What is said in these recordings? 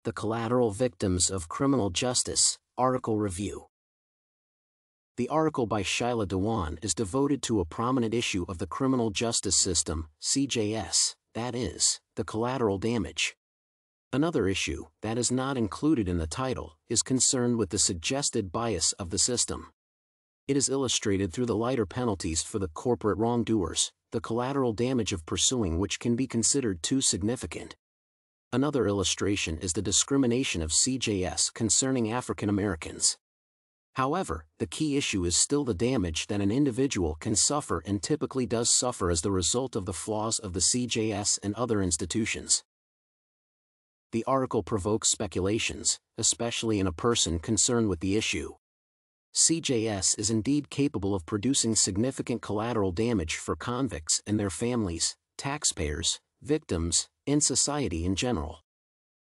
The Collateral Victims of Criminal Justice, Article Review. The article by Shaila Dewan is devoted to a prominent issue of the criminal justice system, CJS, that is, the collateral damage. Another issue, that is not included in the title, is concerned with the suggested bias of the system. It is illustrated through the lighter penalties for the corporate wrongdoers, the collateral damage of pursuing which can be considered too significant. Another illustration is the discrimination of CJS concerning African Americans. However, the key issue is still the damage that an individual can suffer and typically does suffer as the result of the flaws of the CJS and other institutions. The article provokes speculations, especially in a person concerned with the issue. CJS is indeed capable of producing significant collateral damage for convicts and their families, taxpayers, victims, and society in general.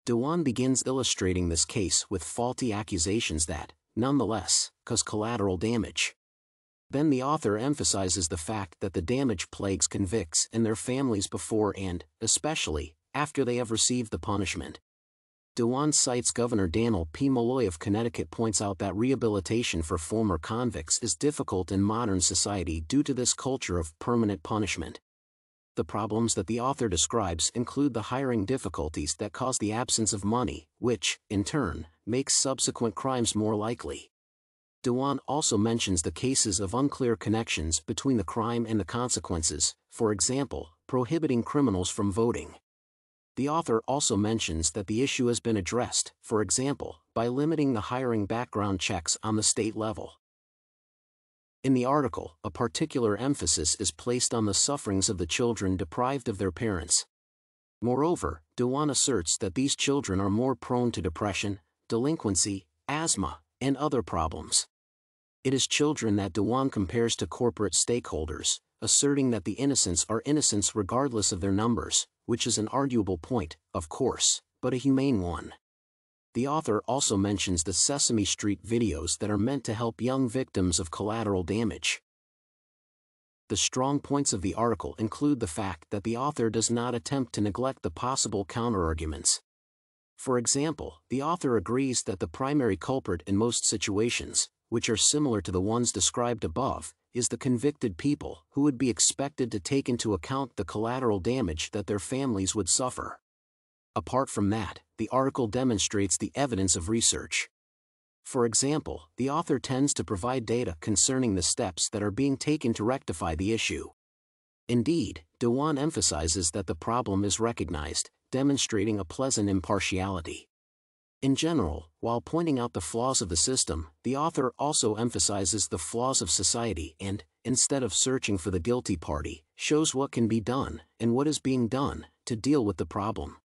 Dewan begins illustrating this case with faulty accusations that, nonetheless, cause collateral damage. Then the author emphasizes the fact that the damage plagues convicts and their families before and, especially, after they have received the punishment. Dewan cites Governor Daniel P. Malloy of Connecticut points out that rehabilitation for former convicts is difficult in modern society due to this culture of permanent punishment. The problems that the author describes include the hiring difficulties that cause the absence of money, which, in turn, makes subsequent crimes more likely. Dewan also mentions the cases of unclear connections between the crime and the consequences, for example, prohibiting criminals from voting. The author also mentions that the issue has been addressed, for example, by limiting the hiring background checks on the state level. In the article, a particular emphasis is placed on the sufferings of the children deprived of their parents. Moreover, Dewan asserts that these children are more prone to depression, delinquency, asthma, and other problems. It is children that Dewan compares to corporate stakeholders, asserting that the innocents are innocents regardless of their numbers, which is an arguable point, of course, but a humane one. The author also mentions the Sesame Street videos that are meant to help young victims of collateral damage. The strong points of the article include the fact that the author does not attempt to neglect the possible counterarguments. For example, the author agrees that the primary culprit in most situations, which are similar to the ones described above, is the convicted people who would be expected to take into account the collateral damage that their families would suffer. Apart from that, the article demonstrates the evidence of research. For example, the author tends to provide data concerning the steps that are being taken to rectify the issue. Indeed, Dewan emphasizes that the problem is recognized, demonstrating a pleasant impartiality. In general, while pointing out the flaws of the system, the author also emphasizes the flaws of society and, instead of searching for the guilty party, shows what can be done, and what is being done, to deal with the problem.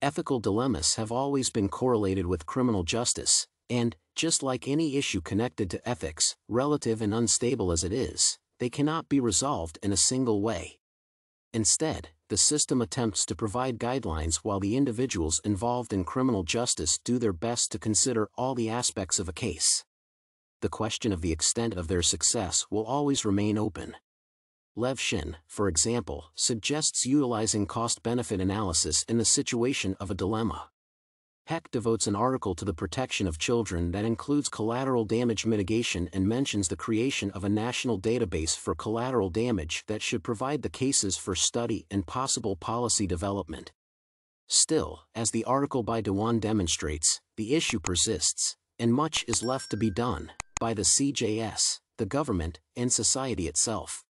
Ethical dilemmas have always been correlated with criminal justice, and, just like any issue connected to ethics, relative and unstable as it is, they cannot be resolved in a single way. Instead, the system attempts to provide guidelines while the individuals involved in criminal justice do their best to consider all the aspects of a case. The question of the extent of their success will always remain open. Levshin, for example, suggests utilizing cost-benefit analysis in the situation of a dilemma. Heck devotes an article to the protection of children that includes collateral damage mitigation and mentions the creation of a national database for collateral damage that should provide the cases for study and possible policy development. Still, as the article by Dewan demonstrates, the issue persists, and much is left to be done by the CJS, the government, and society itself.